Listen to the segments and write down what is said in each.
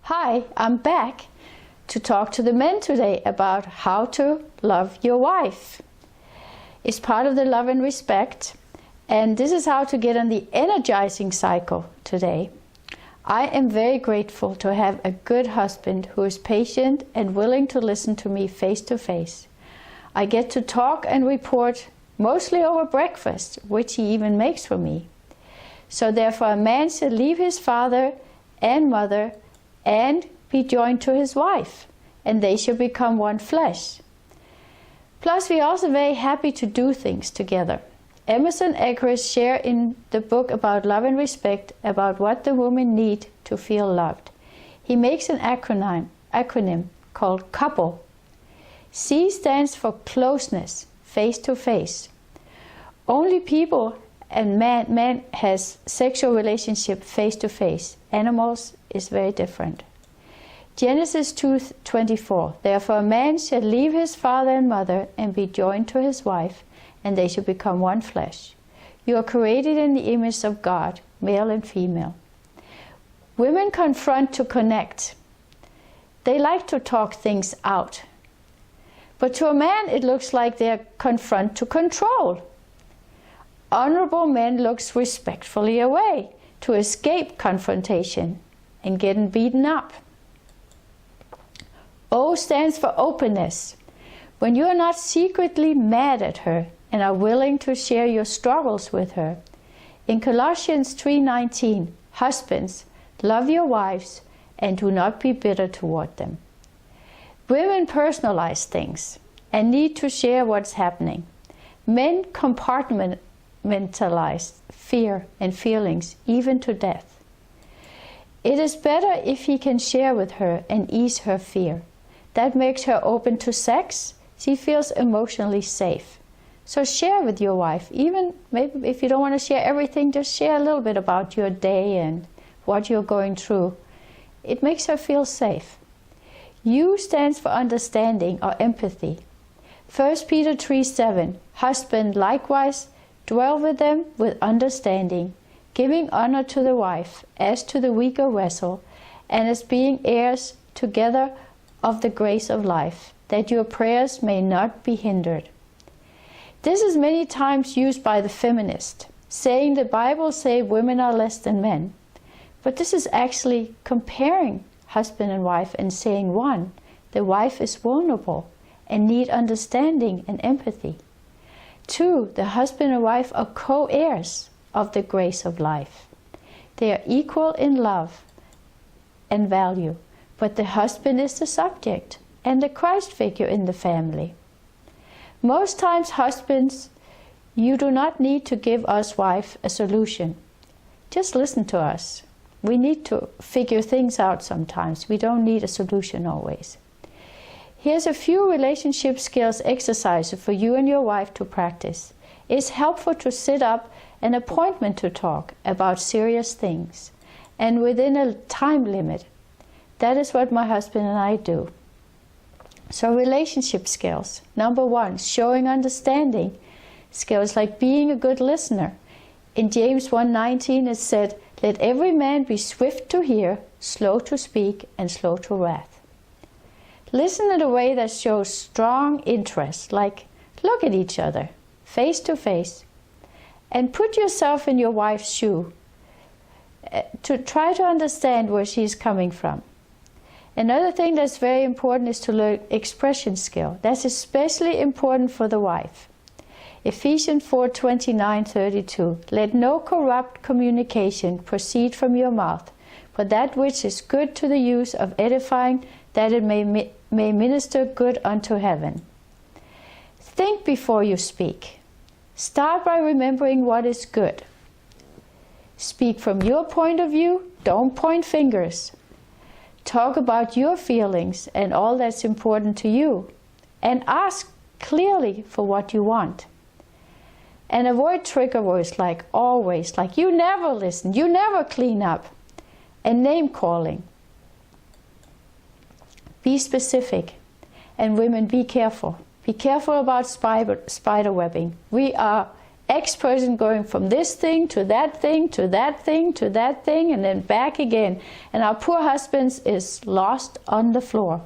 Hi, I'm back to talk to the men today about how to love your wife. It's part of the love and respect, and this is how to get on the energizing cycle today. I am very grateful to have a good husband who is patient and willing to listen to me face to face. I get to talk and report mostly over breakfast, which he even makes for me. So therefore a man should leave his father and mother and be joined to his wife, and they shall become one flesh. Plus, we're also very happy to do things together. Emerson and Acronym share in the book about love and respect about what the women need to feel loved. He makes an acronym called COUPLE. C stands for closeness, face to face. Only people and man has sexual relationship face to face. Animals is very different. Genesis 2:24. Therefore a man shall leave his father and mother and be joined to his wife, and they shall become one flesh. You are created in the image of God, male and female. Women confront to connect. They like to talk things out. But to a man it looks like they confront to control. Honorable men looks respectfully away to escape confrontation and getting beaten up. O stands for openness. When you are not secretly mad at her and are willing to share your struggles with her. In Colossians 3:19, husbands, love your wives and do not be bitter toward them. Women personalize things and need to share what's happening. Men compartmentalize fear and feelings, even to death. It is better if he can share with her and ease her fear. That makes her open to sex. She feels emotionally safe. So share with your wife, even maybe if you don't want to share everything, just share a little bit about your day and what you're going through. It makes her feel safe. U stands for understanding or empathy. 1 Peter 3:7, husband likewise dwell with them with understanding, giving honor to the wife as to the weaker vessel, and as being heirs together of the grace of life, that your prayers may not be hindered. This is many times used by the feminist, saying the Bible says women are less than men. But this is actually comparing husband and wife and saying one, the wife is vulnerable and need understanding and empathy. 2, the husband and wife are co-heirs of the grace of life. They are equal in love and value, but the husband is the subject and the Christ figure in the family. Most times, husbands, you do not need to give us wife a solution. Just listen to us. We need to figure things out sometimes. We don't need a solution always. Here's a few relationship skills exercises for you and your wife to practice. It's helpful to set up an appointment to talk about serious things and within a time limit. That is what my husband and I do. So relationship skills. Number 1, showing understanding. Skills like being a good listener. In James 1:19 it said, let every man be swift to hear, slow to speak, and slow to wrath. Listen in a way that shows strong interest, like look at each other, face to face, and put yourself in your wife's shoe to try to understand where she's coming from. Another thing that's very important is to learn expression skill. That's especially important for the wife. Ephesians 4:29-32. Let no corrupt communication proceed from your mouth, but that which is good to the use of edifying, that it may minister good unto heaven. Think before you speak. Start by remembering what is good. Speak from your point of view. Don't point fingers. Talk about your feelings and all that's important to you, and ask clearly for what you want. And avoid trigger words like always, like you never listen, you never clean up, and name calling. Be specific, and women, be careful. Be careful about spider webbing. We are X person going from this thing to that thing to that thing to that thing and then back again. And our poor husband is lost on the floor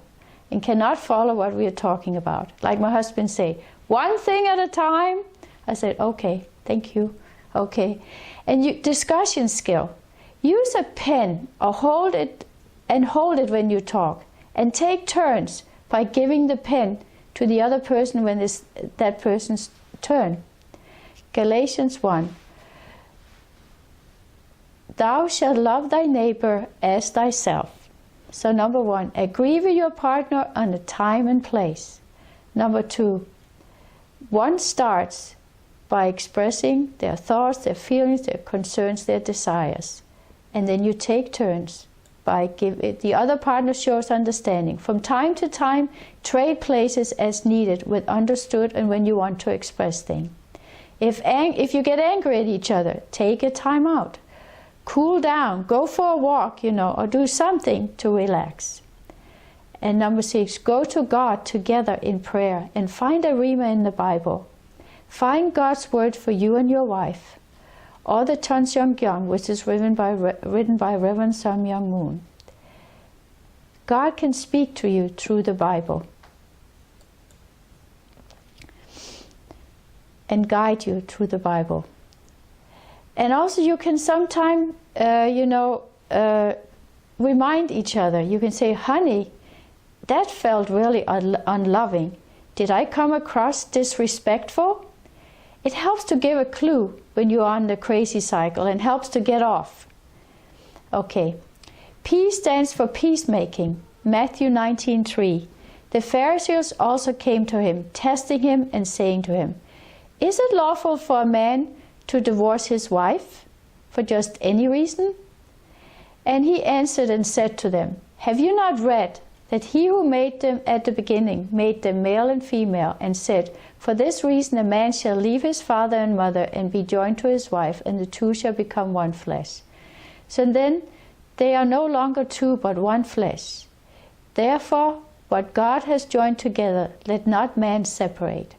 and cannot follow what we are talking about. Like my husband say, one thing at a time. I said, okay, thank you, okay. And discussion skill. Use a pen or hold it when you talk. And take turns by giving the pen to the other person when it's that person's turn. Galatians 1. Thou shalt love thy neighbor as thyself. So number 1, agree with your partner on a time and place. Number 2, one starts by expressing their thoughts, their feelings, their concerns, their desires. And then you take turns by the other partner shows understanding. From time to time, trade places as needed with understood and when you want to express things. If you get angry at each other, take a time out. Cool down, go for a walk, or do something to relax. And number 6, go to God together in prayer and find a rhema in the Bible. Find God's word for you and your wife. Or the Ton Sung Kyung, which is written by Reverend Sun Myung Moon. God can speak to you through the Bible and guide you through the Bible. And also you can sometimes, remind each other. You can say, honey, that felt really unloving. Did I come across disrespectful? It helps to give a clue when you're on the crazy cycle and helps to get off. Okay. P stands for peacemaking. Matthew 19:3. The Pharisees also came to him, testing him and saying to him, is it lawful for a man to divorce his wife for just any reason? And he answered and said to them, have you not read that he who made them at the beginning made them male and female, and said, for this reason a man shall leave his father and mother and be joined to his wife, and the two shall become one flesh. So then they are no longer two but one flesh. Therefore, what God has joined together, let not man separate.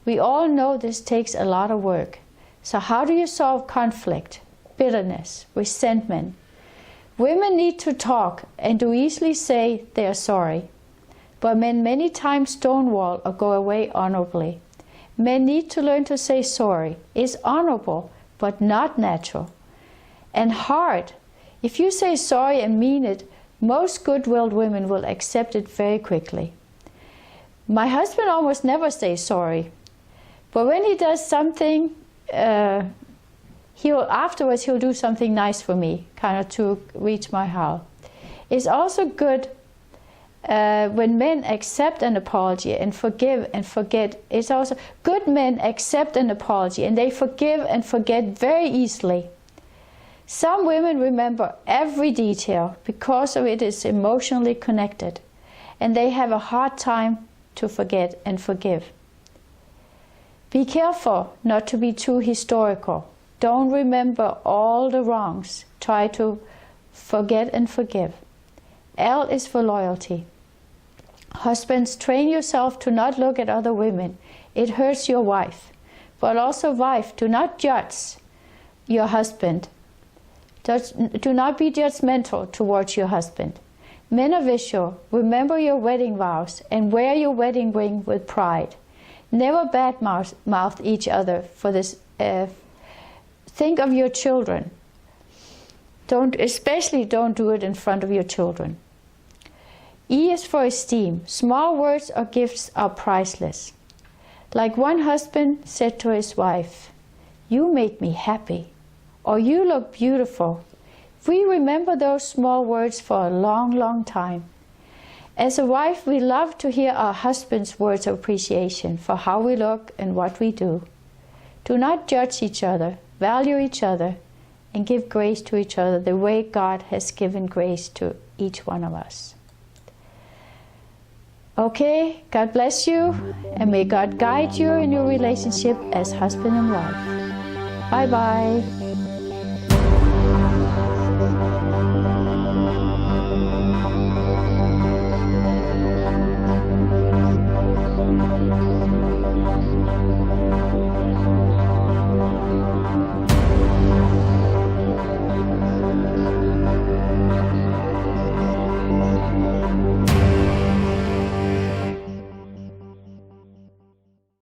We all know this takes a lot of work. So how do you solve conflict, bitterness, resentment? Women need to talk and to easily say they are sorry. But men many times stonewall or go away honorably. Men need to learn to say sorry. It's honorable, but not natural. And hard. If you say sorry and mean it, most good-willed women will accept it very quickly. My husband almost never says sorry. But when he does something, afterwards he'll do something nice for me, kind of to reach my heart. It's also good when men accept an apology and forgive and forget. It's also good men accept an apology and they forgive and forget very easily. Some women remember every detail because of it is emotionally connected, and they have a hard time to forget and forgive. Be careful not to be too historical. Don't remember all the wrongs. Try to forget and forgive. L is for loyalty. Husbands, train yourself to not look at other women. It hurts your wife. But also wife, do not judge your husband. Do not be judgmental towards your husband. Men of Israel, remember your wedding vows and wear your wedding ring with pride. Never badmouth each other for this. Think of your children. Especially don't do it in front of your children. E is for esteem. Small words or gifts are priceless. Like one husband said to his wife, you made me happy, or you look beautiful. We remember those small words for a long, long time. As a wife, we love to hear our husband's words of appreciation for how we look and what we do. Do not judge each other, value each other, and give grace to each other the way God has given grace to each one of us. Okay, God bless you, and may God guide you in your relationship as husband and wife. Bye-bye. you.